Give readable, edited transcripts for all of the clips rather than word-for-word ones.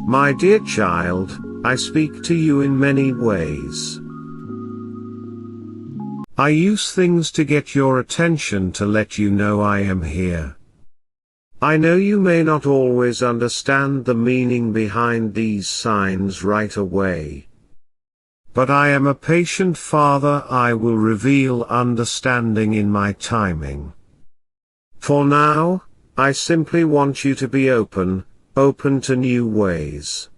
My dear child, I speak to you in many ways. I use things to get your attention to let you know I am here. I know you may not always understand the meaning behind these signs right away. But I am a patient Father. I will reveal understanding in my timing. For now, I simply want you to be open to new ways.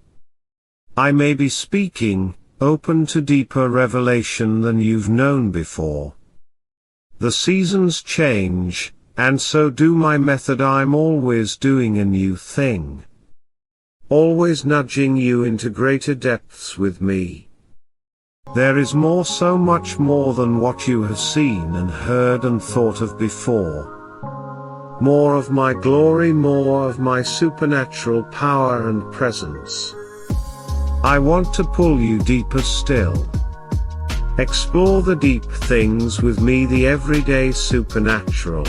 I may be speaking, open to deeper revelation than you've known before. The seasons change, and so do my method. I'm always doing a new thing. Always nudging you into greater depths with me. There is more, so much more than what you have seen and heard and thought of before. More of my glory, more of my supernatural power and presence. I want to pull you deeper still. Explore the deep things with me, the everyday supernatural.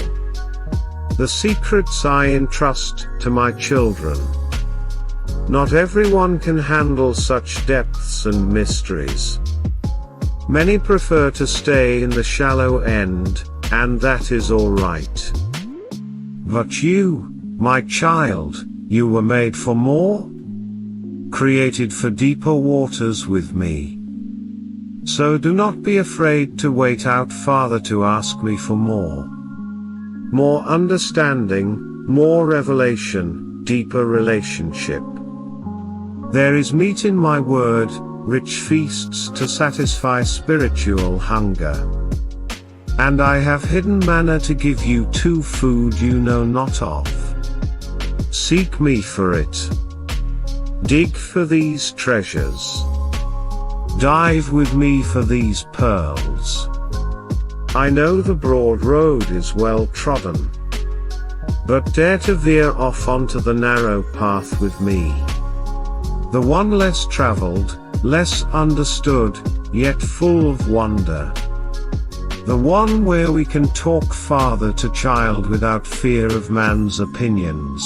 The secrets I entrust to my children. Not everyone can handle such depths and mysteries. Many prefer to stay in the shallow end, and that is all right. But you, my child, you were made for more? Created for deeper waters with me. So do not be afraid to wait out farther to ask me for more. More understanding, more revelation, deeper relationship. There is meat in my word, rich feasts to satisfy spiritual hunger. And I have hidden manna to give you too, food you know not of. Seek me for it. Dig for these treasures. Dive with me for these pearls. I know the broad road is well trodden. But dare to veer off onto the narrow path with me. The one less traveled, less understood, yet full of wonder. The one where we can talk father to child without fear of man's opinions.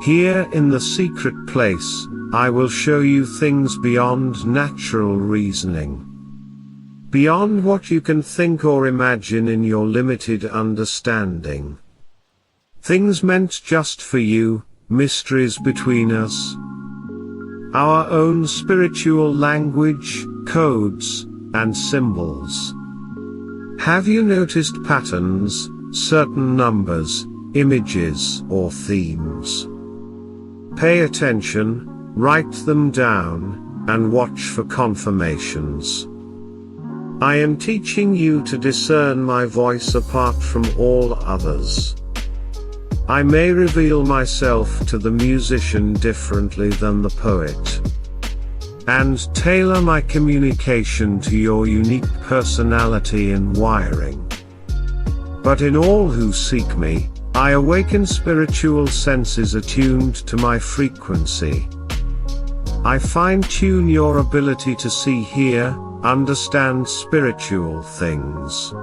Here in the secret place, I will show you things beyond natural reasoning. Beyond what you can think or imagine in your limited understanding. Things meant just for you, mysteries between us. Our own spiritual language, codes, and symbols. Have you noticed patterns, certain numbers, images, or themes? Pay attention, write them down, and watch for confirmations. I am teaching you to discern my voice apart from all others. I may reveal myself to the musician differently than the poet. And tailor my communication to your unique personality and wiring. But in all who seek me, I awaken spiritual senses attuned to my frequency. I fine-tune your ability to see, hear, understand spiritual things.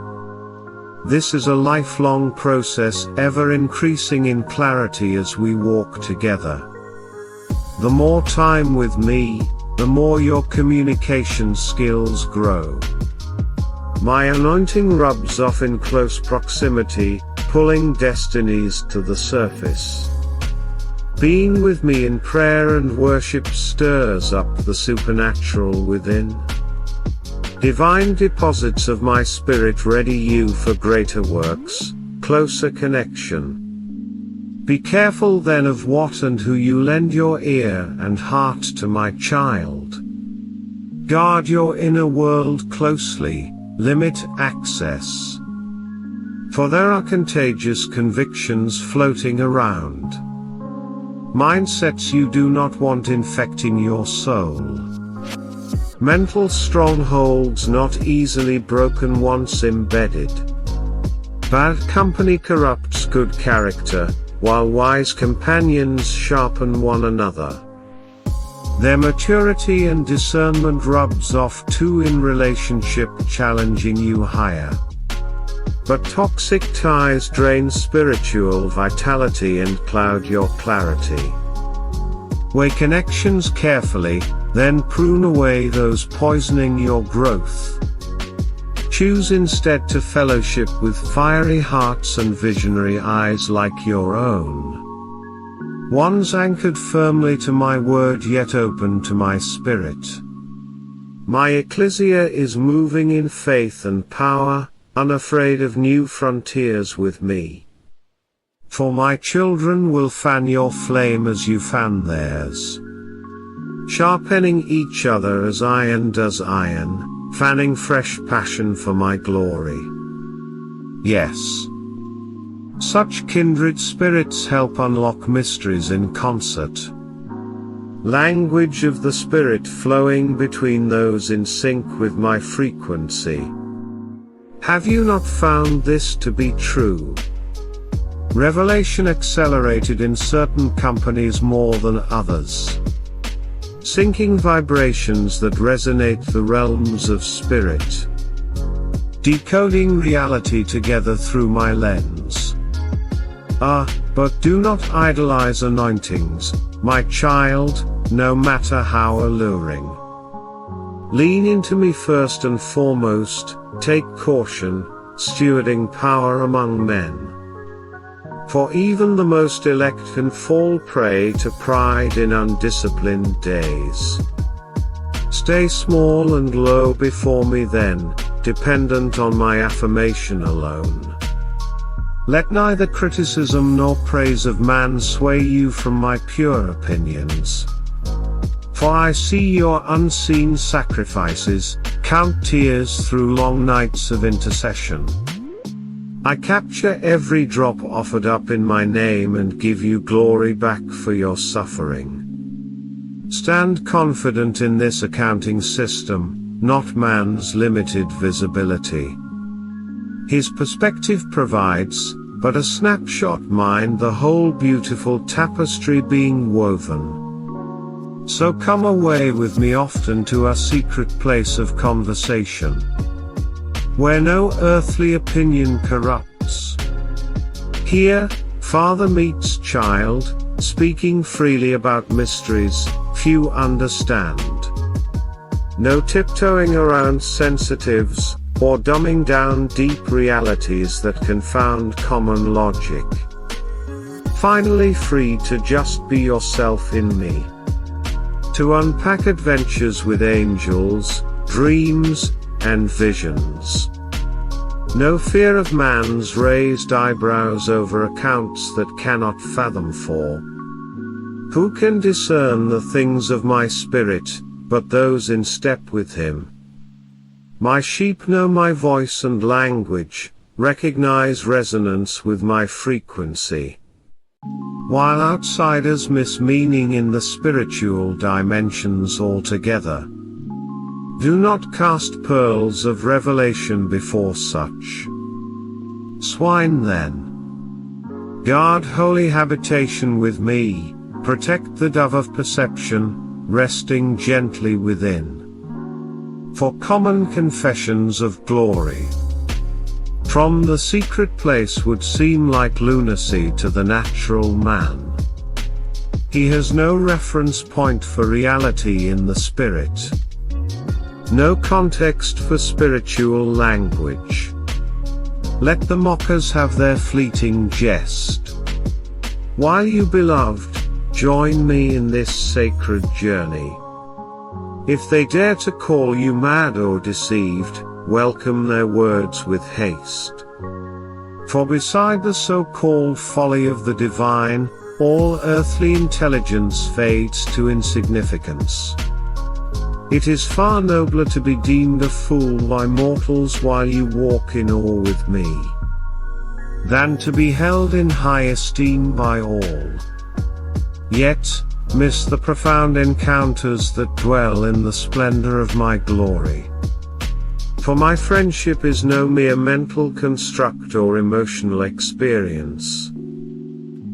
This is a lifelong process, ever increasing in clarity as we walk together. The more time with me, the more your communication skills grow. My anointing rubs off in close proximity, pulling destinies to the surface. Being with me in prayer and worship stirs up the supernatural within. Divine deposits of my spirit ready you for greater works, closer connection. Be careful then of what and who you lend your ear and heart to, my child. Guard your inner world closely, limit access. For there are contagious convictions floating around. Mindsets you do not want infecting your soul. Mental strongholds not easily broken once embedded. Bad company corrupts good character, while wise companions sharpen one another. Their maturity and discernment rubs off too in relationship, challenging you higher. But toxic ties drain spiritual vitality and cloud your clarity. Weigh connections carefully, then prune away those poisoning your growth. Choose instead to fellowship with fiery hearts and visionary eyes like your own. Ones anchored firmly to my word yet open to my spirit. My ecclesia is moving in faith and power, unafraid of new frontiers with me. For my children will fan your flame as you fan theirs. Sharpening each other as iron does iron, fanning fresh passion for my glory. Yes. Such kindred spirits help unlock mysteries in concert. Language of the Spirit flowing between those in sync with my frequency. Have you not found this to be true? Revelation accelerated in certain companies more than others. Syncing vibrations that resonate the realms of spirit. Decoding reality together through my lens. But do not idolize anointings, my child, no matter how alluring. Lean into me first and foremost, take caution, stewarding power among men. For even the most elect can fall prey to pride in undisciplined days. Stay small and low before me then, dependent on my affirmation alone. Let neither criticism nor praise of man sway you from my pure opinions. For I see your unseen sacrifices, count tears through long nights of intercession. I capture every drop offered up in my name and give you glory back for your suffering. Stand confident in this accounting system, not man's limited visibility. His perspective provides, but a snapshot mind the whole beautiful tapestry being woven. So come away with me often to a secret place of conversation, where no earthly opinion corrupts. Here, father meets child, speaking freely about mysteries few understand. No tiptoeing around sensitives, or dumbing down deep realities that confound common logic. Finally free to just be yourself in me. To unpack adventures with angels, dreams, and visions. No fear of man's raised eyebrows over accounts that cannot fathom for. Who can discern the things of my spirit, but those in step with him? My sheep know my voice and language, recognize resonance with my frequency. While outsiders miss meaning in the spiritual dimensions altogether. Do not cast pearls of revelation before such swine then. Guard holy habitation with me, protect the dove of perception, resting gently within. For common confessions of glory from the secret place would seem like lunacy to the natural man. He has no reference point for reality in the spirit. No context for spiritual language. Let the mockers have their fleeting jest. While you beloved, join me in this sacred journey. If they dare to call you mad or deceived, welcome their words with haste. For beside the so-called folly of the divine, all earthly intelligence fades to insignificance. It is far nobler to be deemed a fool by mortals while you walk in awe with me, than to be held in high esteem by all. Yet, miss the profound encounters that dwell in the splendor of my glory. For my friendship is no mere mental construct or emotional experience.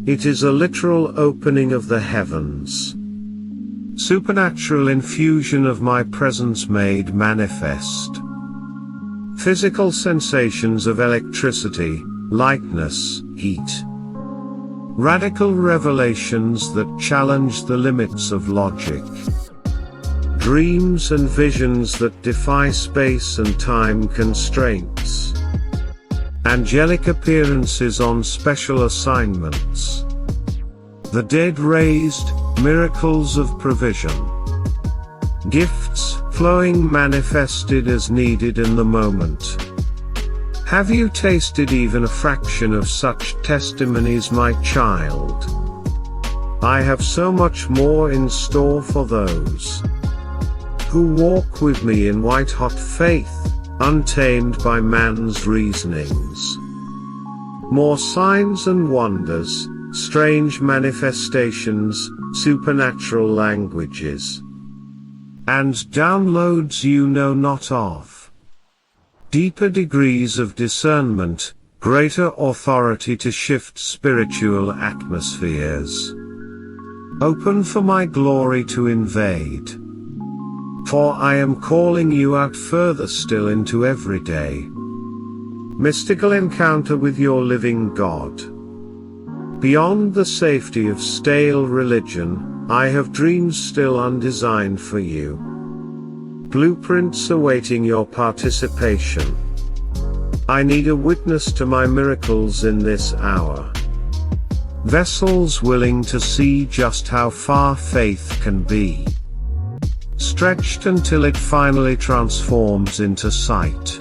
It is a literal opening of the heavens. Supernatural infusion of my presence made manifest. Physical sensations of electricity, lightness, heat. Radical revelations that challenge the limits of logic. Dreams and visions that defy space and time constraints. Angelic appearances on special assignments. The dead raised, miracles of provision. Gifts, flowing manifested as needed in the moment. Have you tasted even a fraction of such testimonies, my child? I have so much more in store for those who walk with me in white-hot faith, untamed by man's reasonings. More signs and wonders, strange manifestations, supernatural languages, and downloads you know not of. Deeper degrees of discernment, greater authority to shift spiritual atmospheres. Open for my glory to invade. For I am calling you out further still into everyday mystical encounter with your living God. Beyond the safety of stale religion, I have dreams still undesigned for you. Blueprints awaiting your participation. I need a witness to my miracles in this hour. Vessels willing to see just how far faith can be. Stretched until it finally transforms into sight.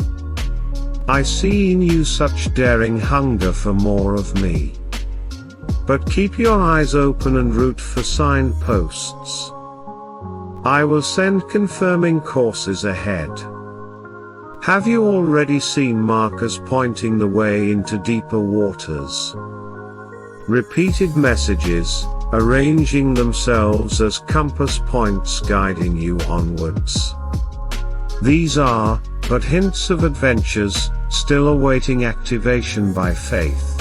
I see in you such daring hunger for more of me. But keep your eyes open and root for signposts. I will send confirming courses ahead. Have you already seen markers pointing the way into deeper waters? Repeated messages, arranging themselves as compass points guiding you onwards. These are but hints of adventures, still awaiting activation by faith.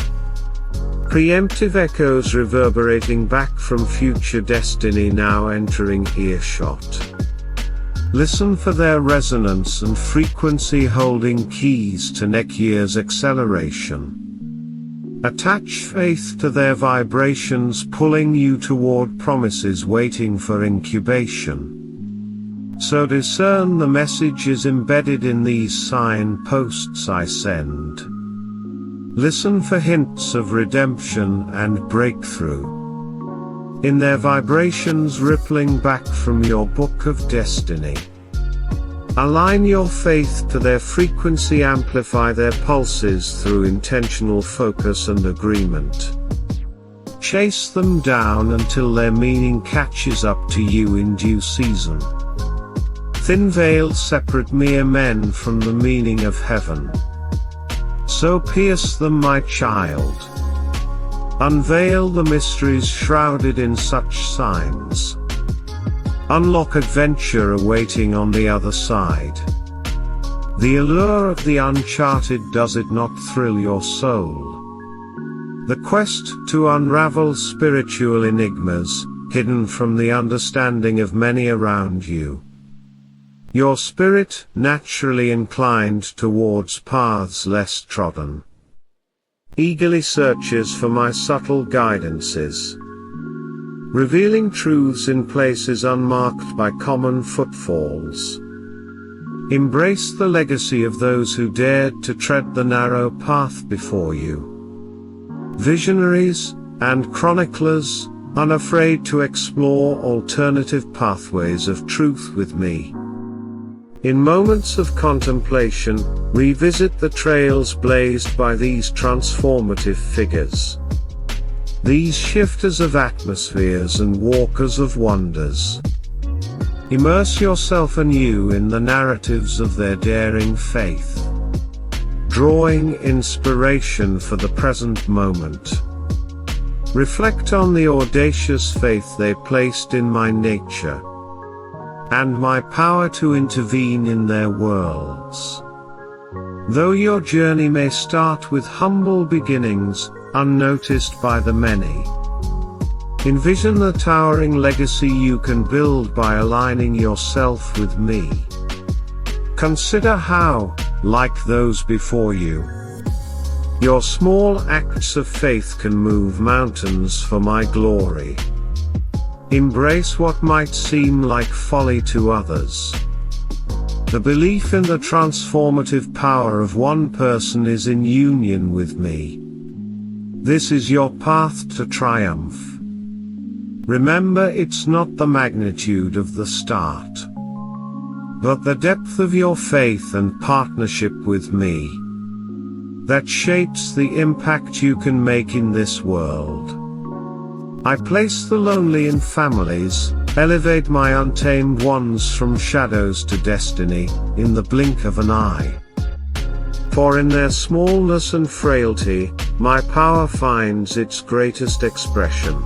Preemptive echoes reverberating back from future destiny now entering earshot. Listen for their resonance and frequency holding keys to next year's acceleration. Attach faith to their vibrations pulling you toward promises waiting for incubation. So discern the messages embedded in these signposts I send. Listen for hints of redemption and breakthrough. In their vibrations rippling back from your book of destiny. Align your faith to their frequency, amplify their pulses through intentional focus and agreement. Chase them down until their meaning catches up to you in due season. Thin veils separate mere men from the meaning of heaven. So pierce them, my child. Unveil the mysteries shrouded in such signs. Unlock adventure awaiting on the other side. The allure of the uncharted, does it not thrill your soul? The quest to unravel spiritual enigmas, hidden from the understanding of many around you. Your spirit, naturally inclined towards paths less trodden, eagerly searches for my subtle guidances, revealing truths in places unmarked by common footfalls. Embrace the legacy of those who dared to tread the narrow path before you. Visionaries and chroniclers, unafraid to explore alternative pathways of truth with me. In moments of contemplation, revisit the trails blazed by these transformative figures. These shifters of atmospheres and walkers of wonders. Immerse yourself anew in the narratives of their daring faith, drawing inspiration for the present moment. Reflect on the audacious faith they placed in my nature, and my power to intervene in their worlds. Though your journey may start with humble beginnings, unnoticed by the many, envision the towering legacy you can build by aligning yourself with me. Consider how, like those before you, Your small acts of faith can move mountains for my glory. Embrace what might seem like folly to others. The belief in the transformative power of one person is in union with me. This is your path to triumph. Remember, it's not the magnitude of the start, but the depth of your faith and partnership with me that shapes the impact you can make in this world. I place the lonely in families, elevate my untamed ones from shadows to destiny, in the blink of an eye. For in their smallness and frailty, my power finds its greatest expression.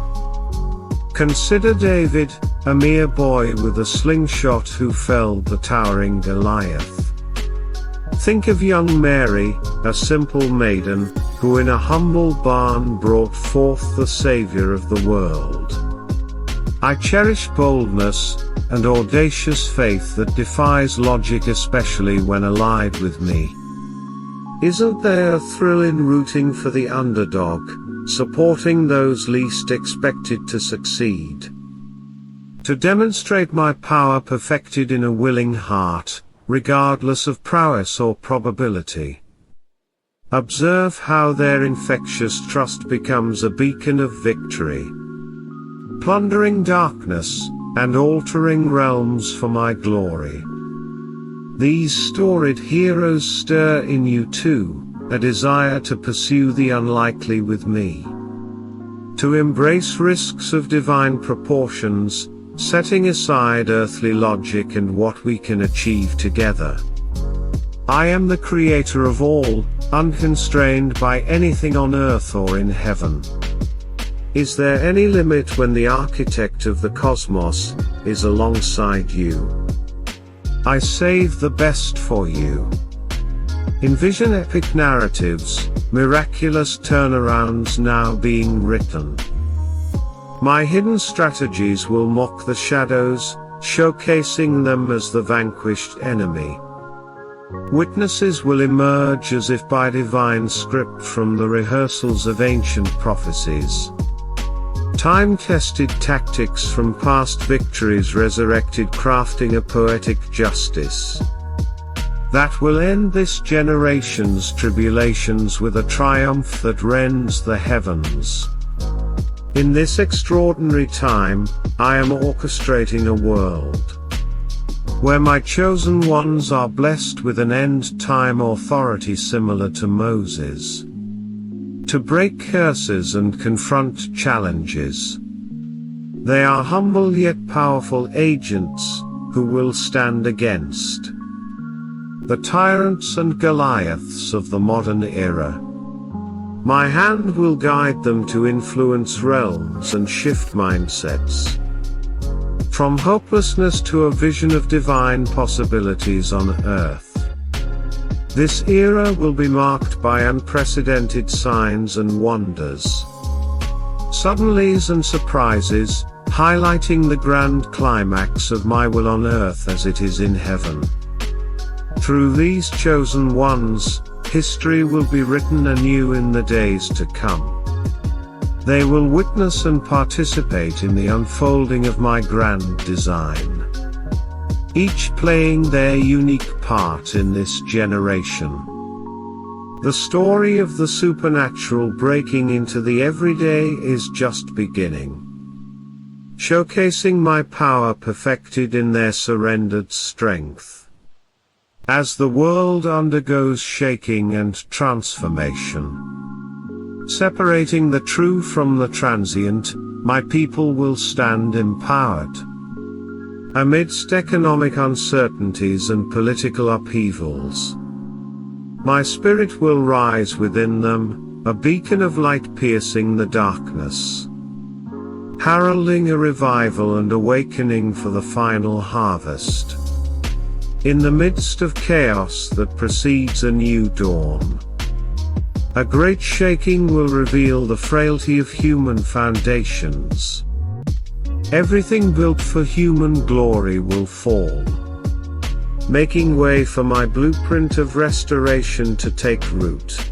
Consider David, a mere boy with a slingshot who felled the towering Goliath. Think of young Mary, a simple maiden, who in a humble barn brought forth the Savior of the world. I cherish boldness and audacious faith that defies logic, especially when allied with me. Isn't there a thrill in rooting for the underdog, supporting those least expected to succeed? To demonstrate my power perfected in a willing heart, regardless of prowess or probability. Observe how their infectious trust becomes a beacon of victory, plundering darkness, and altering realms for my glory. These storied heroes stir in you too, a desire to pursue the unlikely with me. To embrace risks of divine proportions, setting aside earthly logic and what we can achieve together. I am the creator of all, unconstrained by anything on earth or in heaven. Is there any limit when the architect of the cosmos is alongside you? I save the best for you. Envision epic narratives, miraculous turnarounds now being written. My hidden strategies will mock the shadows, showcasing them as the vanquished enemy. Witnesses will emerge as if by divine script from the rehearsals of ancient prophecies. Time-tested tactics from past victories resurrected, crafting a poetic justice that will end this generation's tribulations with a triumph that rends the heavens. In this extraordinary time, I am orchestrating a world where my chosen ones are blessed with an end-time authority similar to Moses, to break curses and confront challenges. They are humble yet powerful agents, who will stand against the tyrants and Goliaths of the modern era. My hand will guide them to influence realms and shift mindsets, from hopelessness to a vision of divine possibilities on earth. This era will be marked by unprecedented signs and wonders, suddenlies and surprises, highlighting the grand climax of my will on earth as it is in heaven. Through these chosen ones, history will be written anew in the days to come. They will witness and participate in the unfolding of my grand design, each playing their unique part in this generation. The story of the supernatural breaking into the everyday is just beginning, showcasing my power perfected in their surrendered strength. As the world undergoes shaking and transformation, separating the true from the transient, my people will stand empowered. Amidst economic uncertainties and political upheavals, my spirit will rise within them, a beacon of light piercing the darkness, heralding a revival and awakening for the final harvest. In the midst of chaos that precedes a new dawn, a great shaking will reveal the frailty of human foundations. Everything built for human glory will fall, making way for my blueprint of restoration to take root.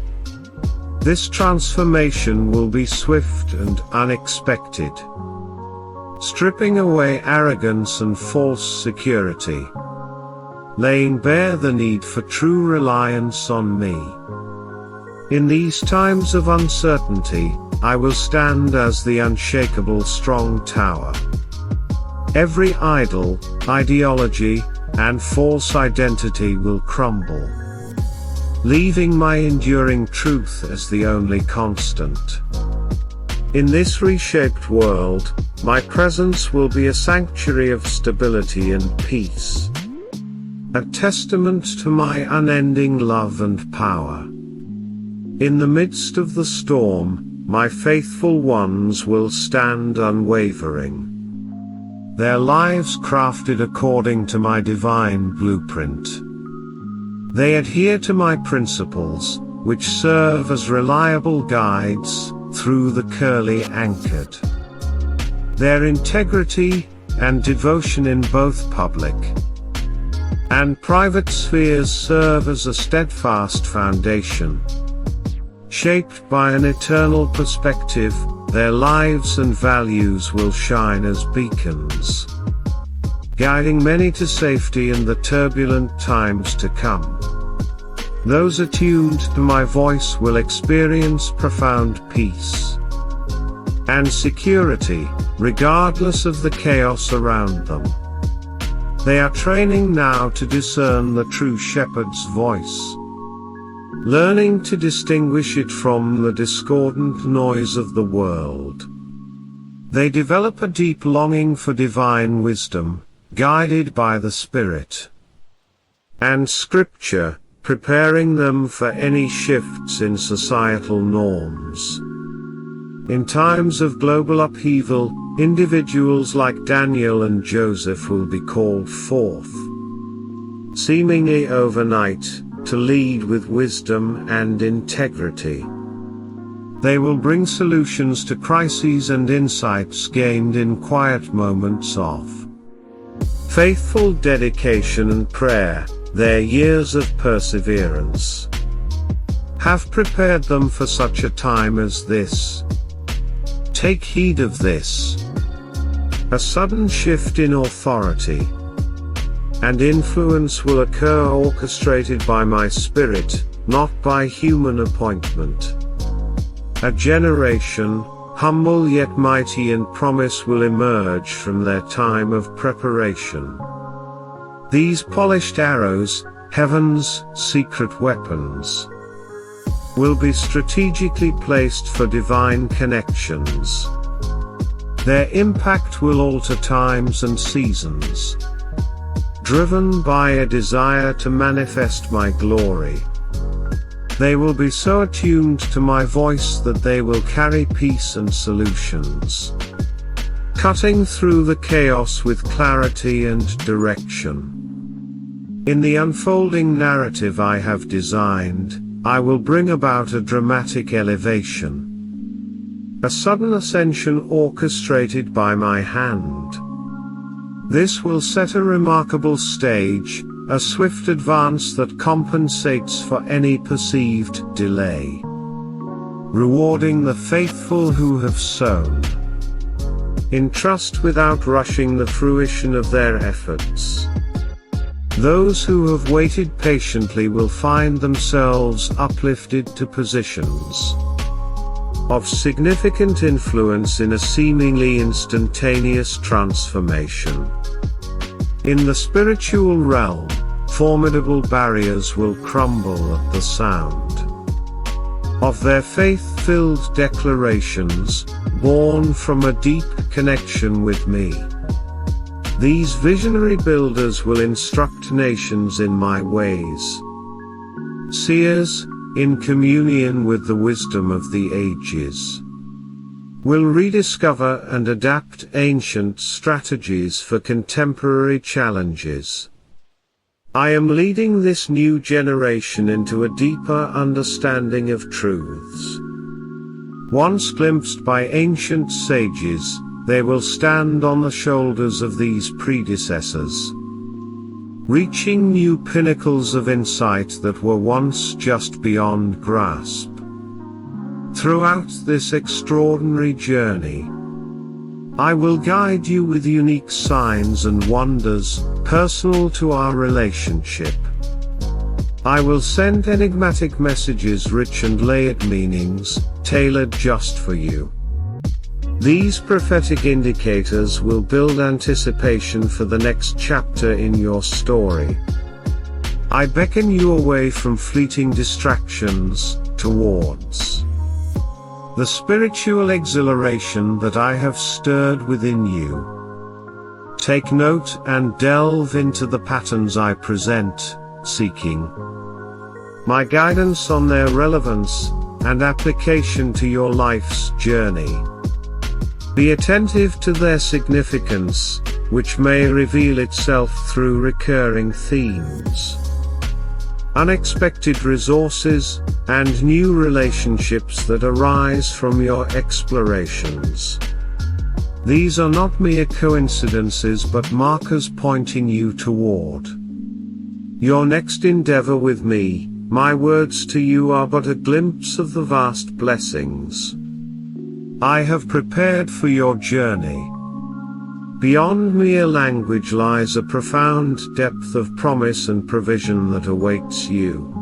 This transformation will be swift and unexpected, stripping away arrogance and false security, laying bare the need for true reliance on me. In these times of uncertainty, I will stand as the unshakable strong tower. Every idol, ideology, and false identity will crumble, leaving my enduring truth as the only constant. In this reshaped world, my presence will be a sanctuary of stability and peace, a testament to my unending love and power. In the midst of the storm, my faithful ones will stand unwavering, their lives crafted according to my divine blueprint. They adhere to my principles, which serve as reliable guides through the curly anchored. Their integrity and devotion in both public and private spheres serve as a steadfast foundation. Shaped by an eternal perspective, their lives and values will shine as beacons, guiding many to safety in the turbulent times to come. Those attuned to my voice will experience profound peace and security, regardless of the chaos around them. They are training now to discern the true shepherd's voice, learning to distinguish it from the discordant noise of the world. They develop a deep longing for divine wisdom, guided by the Spirit and Scripture, preparing them for any shifts in societal norms. In times of global upheaval, individuals like Daniel and Joseph will be called forth, seemingly overnight, to lead with wisdom and integrity. They will bring solutions to crises and insights gained in quiet moments of faithful dedication and prayer. Their years of perseverance have prepared them for such a time as this. Take heed of this. A sudden shift in authority and influence will occur, orchestrated by my Spirit, not by human appointment. A generation, humble yet mighty in promise, will emerge from their time of preparation. These polished arrows, heaven's secret weapons, will be strategically placed for divine connections. Their impact will alter times and seasons, driven by a desire to manifest my glory. They will be so attuned to my voice that they will carry peace and solutions, cutting through the chaos with clarity and direction. In the unfolding narrative I have designed, I will bring about a dramatic elevation, a sudden ascension orchestrated by my hand. This will set a remarkable stage, a swift advance that compensates for any perceived delay, rewarding the faithful who have sown in trust without rushing the fruition of their efforts. Those who have waited patiently will find themselves uplifted to positions of significant influence in a seemingly instantaneous transformation. In the spiritual realm, formidable barriers will crumble at the sound of their faith-filled declarations, born from a deep connection with me. These visionary builders will instruct nations in my ways. Seers, in communion with the wisdom of the ages, will rediscover and adapt ancient strategies for contemporary challenges. I am leading this new generation into a deeper understanding of truths once glimpsed by ancient sages. They will stand on the shoulders of these predecessors, reaching new pinnacles of insight that were once just beyond grasp. Throughout this extraordinary journey, I will guide you with unique signs and wonders, personal to our relationship. I will send enigmatic messages, rich and layered meanings, tailored just for you. These prophetic indicators will build anticipation for the next chapter in your story. I beckon you away from fleeting distractions, towards the spiritual exhilaration that I have stirred within you. Take note and delve into the patterns I present, seeking my guidance on their relevance and application to your life's journey. Be attentive to their significance, which may reveal itself through recurring themes, unexpected resources, and new relationships that arise from your explorations. These are not mere coincidences but markers pointing you toward your next endeavor with me. My words to you are but a glimpse of the vast blessings I have prepared for your journey. Beyond mere language lies a profound depth of promise and provision that awaits you.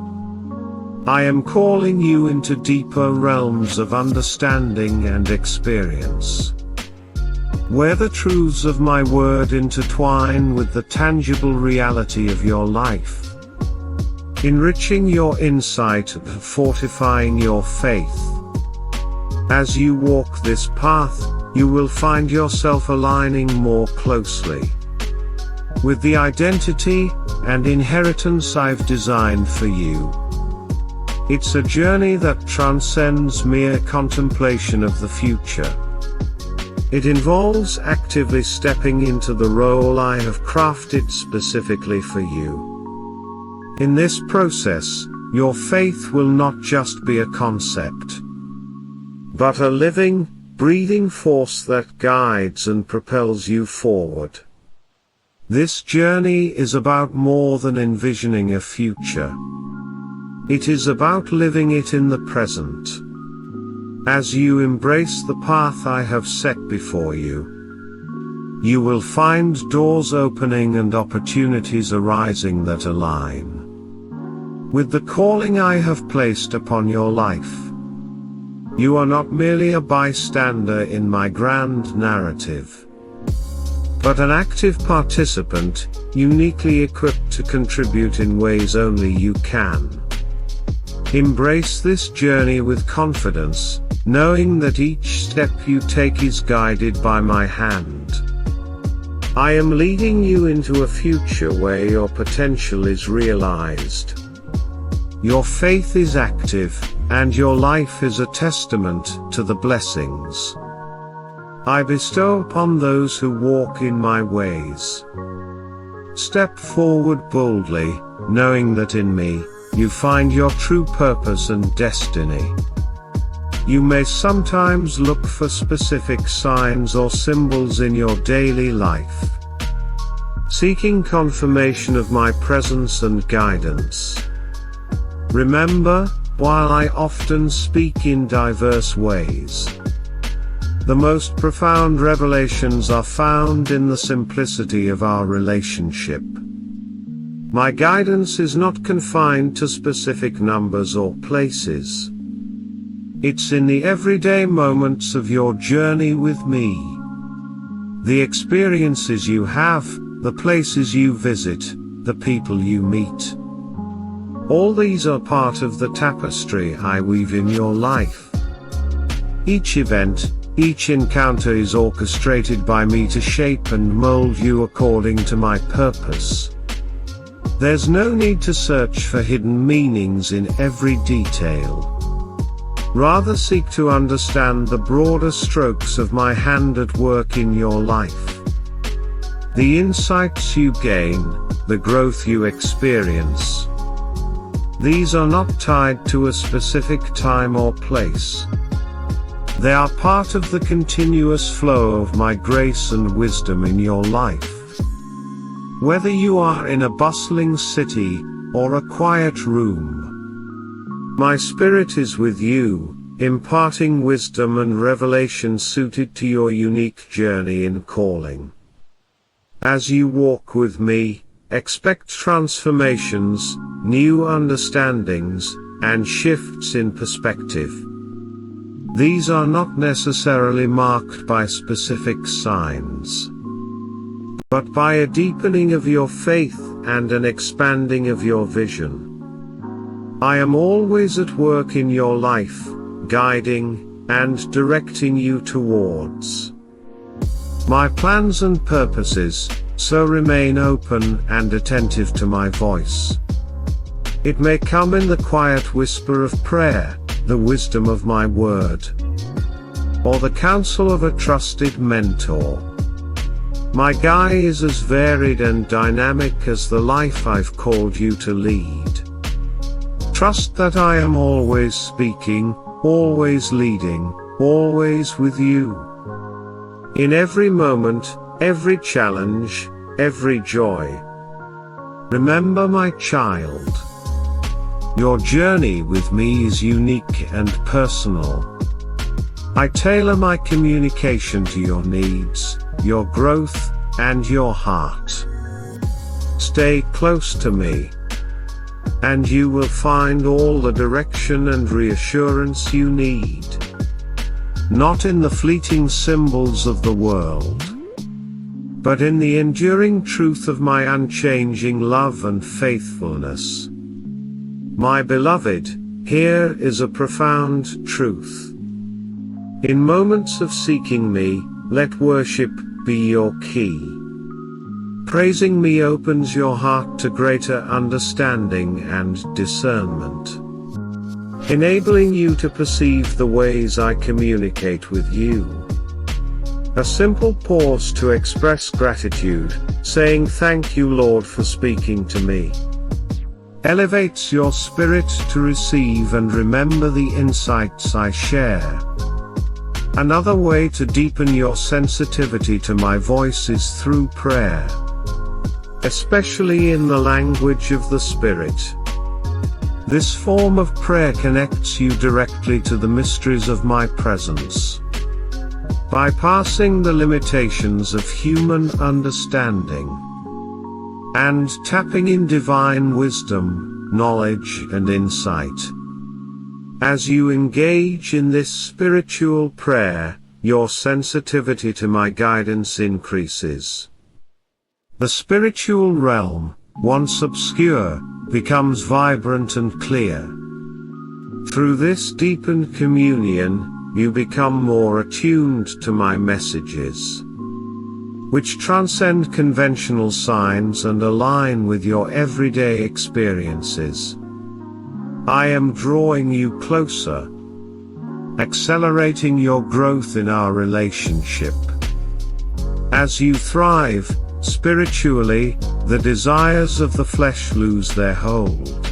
I am calling you into deeper realms of understanding and experience, where the truths of my word intertwine with the tangible reality of your life, enriching your insight and fortifying your faith. As you walk this path, you will find yourself aligning more closely with the identity and inheritance I've designed for you. It's a journey that transcends mere contemplation of the future. It involves actively stepping into the role I have crafted specifically for you. In this process, your faith will not just be a concept, but a living, breathing force that guides and propels you forward. This journey is about more than envisioning a future. It is about living it in the present. As you embrace the path I have set before you, you will find doors opening and opportunities arising that align with the calling I have placed upon your life. You are not merely a bystander in my grand narrative, but an active participant, uniquely equipped to contribute in ways only you can. Embrace this journey with confidence, knowing that each step you take is guided by my hand. I am leading you into a future where your potential is realized, your faith is active, and your life is a testament to the blessings I bestow upon those who walk in my ways. Step forward boldly, knowing that in me, you find your true purpose and destiny. You may sometimes look for specific signs or symbols in your daily life, seeking confirmation of my presence and guidance. Remember, while I often speak in diverse ways, the most profound revelations are found in the simplicity of our relationship. My guidance is not confined to specific numbers or places. It's in the everyday moments of your journey with me. The experiences you have, the places you visit, the people you meet. All these are part of the tapestry I weave in your life. Each event, each encounter is orchestrated by me to shape and mold you according to my purpose. There's no need to search for hidden meanings in every detail. Rather seek to understand the broader strokes of my hand at work in your life. The insights you gain, the growth you experience. These are not tied to a specific time or place. They are part of the continuous flow of my grace and wisdom in your life. Whether you are in a bustling city, or a quiet room, my spirit is with you, imparting wisdom and revelation suited to your unique journey and calling. As you walk with me, expect transformations, new understandings, and shifts in perspective. These are not necessarily marked by specific signs, but by a deepening of your faith and an expanding of your vision. I am always at work in your life, guiding and directing you towards my plans and purposes, so remain open and attentive to my voice. It may come in the quiet whisper of prayer, the wisdom of my word, or the counsel of a trusted mentor. My guide is as varied and dynamic as the life I've called you to lead. Trust that I am always speaking, always leading, always with you. In every moment, every challenge, every joy. Remember, my child, your journey with me is unique and personal. I tailor my communication to your needs, your growth, and your heart. Stay close to me, and you will find all the direction and reassurance you need. Not in the fleeting symbols of the world, but in the enduring truth of my unchanging love and faithfulness. My beloved, here is a profound truth. In moments of seeking me, let worship be your key. Praising me opens your heart to greater understanding and discernment, enabling you to perceive the ways I communicate with you. A simple pause to express gratitude, saying thank you, Lord, for speaking to me, elevates your spirit to receive and remember the insights I share. Another way to deepen your sensitivity to my voice is through prayer, especially in the language of the Spirit. This form of prayer connects you directly to the mysteries of my presence, bypassing the limitations of human understanding, and tapping in divine wisdom, knowledge, and insight. As you engage in this spiritual prayer, your sensitivity to my guidance increases. The spiritual realm, once obscure, becomes vibrant and clear. Through this deepened communion, you become more attuned to my messages, which transcend conventional signs and align with your everyday experiences. I am drawing you closer, accelerating your growth in our relationship. As you thrive spiritually, the desires of the flesh lose their hold.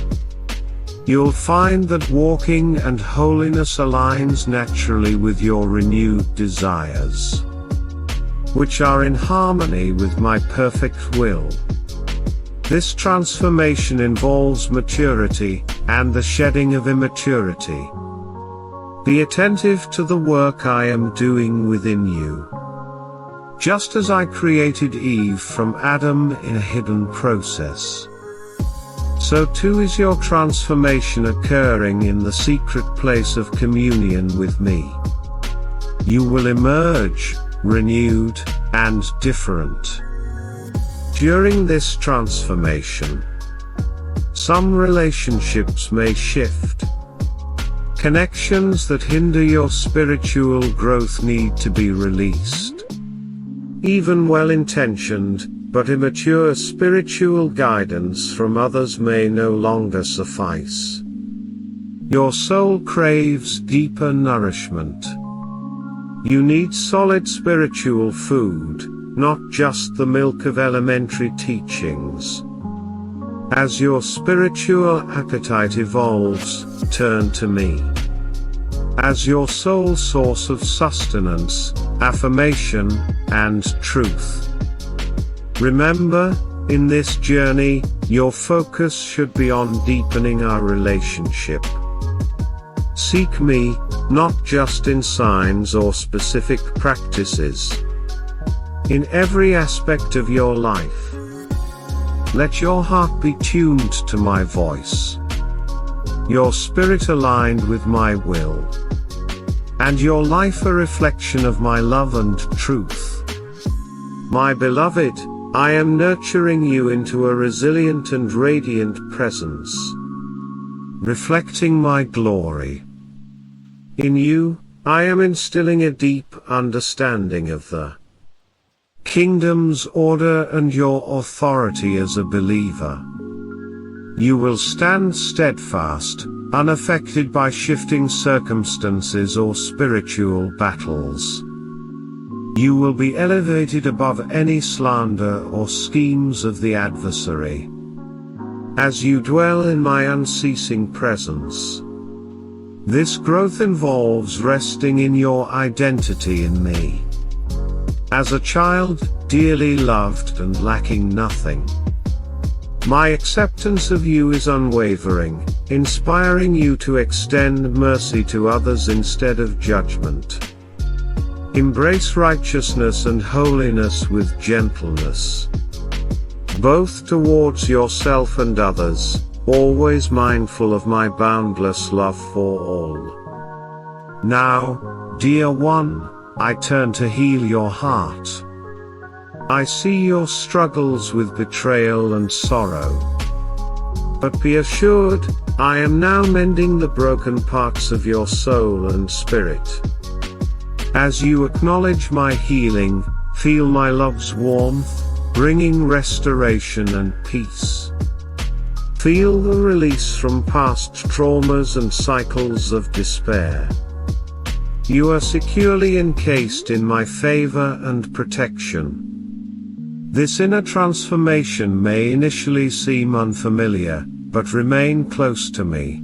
You'll find that walking and holiness aligns naturally with your renewed desires, which are in harmony with my perfect will. This transformation involves maturity and the shedding of immaturity. Be attentive to the work I am doing within you. Just as I created Eve from Adam in a hidden process, so too is your transformation occurring in the secret place of communion with me. You will emerge renewed and different. During this transformation, some relationships may shift. Connections that hinder your spiritual growth need to be released. Even well-intentioned, but immature spiritual guidance from others may no longer suffice. Your soul craves deeper nourishment. You need solid spiritual food, not just the milk of elementary teachings. As your spiritual appetite evolves, turn to me as your sole source of sustenance, affirmation, and truth. Remember, in this journey, your focus should be on deepening our relationship. Seek me, not just in signs or specific practices. In every aspect of your life, let your heart be tuned to my voice, your spirit aligned with my will, and your life a reflection of my love and truth. My beloved, I am nurturing you into a resilient and radiant presence, reflecting my glory. In you, I am instilling a deep understanding of the kingdom's order and your authority as a believer. You will stand steadfast, unaffected by shifting circumstances or spiritual battles. You will be elevated above any slander or schemes of the adversary, as you dwell in my unceasing presence. This growth involves resting in your identity in me, as a child, dearly loved and lacking nothing. My acceptance of you is unwavering, inspiring you to extend mercy to others instead of judgment. Embrace righteousness and holiness with gentleness, both towards yourself and others, always mindful of my boundless love for all. Now, dear one, I turn to heal your heart. I see your struggles with betrayal and sorrow. But be assured, I am now mending the broken parts of your soul and spirit. As you acknowledge my healing, feel my love's warmth, bringing restoration and peace. Feel the release from past traumas and cycles of despair. You are securely encased in my favor and protection. This inner transformation may initially seem unfamiliar, but remain close to me.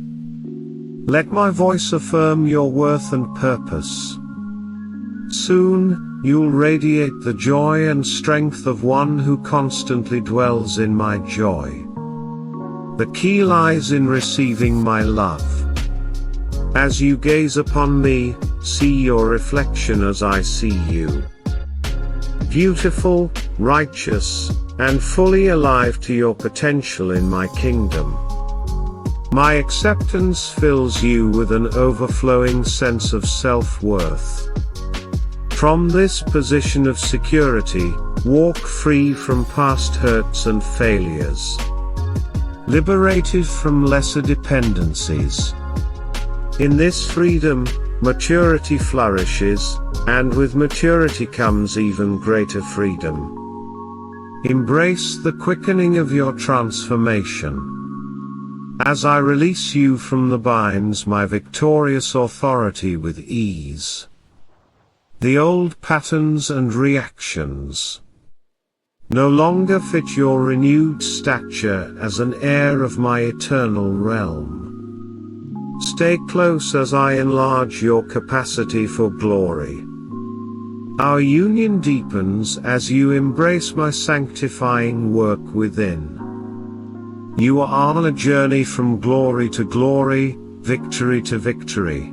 Let my voice affirm your worth and purpose. Soon, you'll radiate the joy and strength of one who constantly dwells in my joy. The key lies in receiving my love. As you gaze upon me, see your reflection as I see you. Beautiful, righteous, and fully alive to your potential in my kingdom. My acceptance fills you with an overflowing sense of self-worth. From this position of security, walk free from past hurts and failures, liberated from lesser dependencies. In this freedom, maturity flourishes, and with maturity comes even greater freedom. Embrace the quickening of your transformation. As I release you from the binds my victorious authority with ease. The old patterns and reactions no longer fit your renewed stature as an heir of my eternal realm. Stay close as I enlarge your capacity for glory. Our union deepens as you embrace my sanctifying work within. You are on a journey from glory to glory, victory to victory.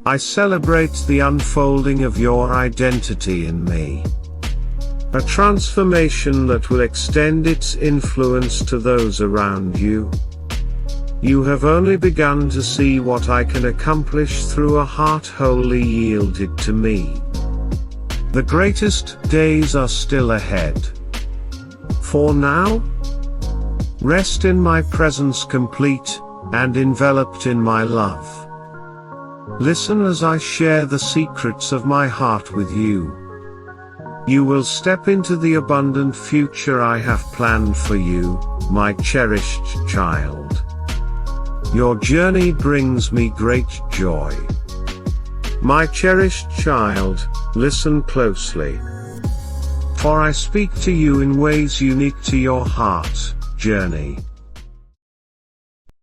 I celebrate the unfolding of your identity in me. A transformation that will extend its influence to those around you. You have only begun to see what I can accomplish through a heart wholly yielded to me. The greatest days are still ahead. For now, rest in my presence complete, and enveloped in my love. Listen as I share the secrets of my heart with you. You will step into the abundant future I have planned for you, my cherished child. Your journey brings me great joy. My cherished child, listen closely. For I speak to you in ways unique to your heart journey.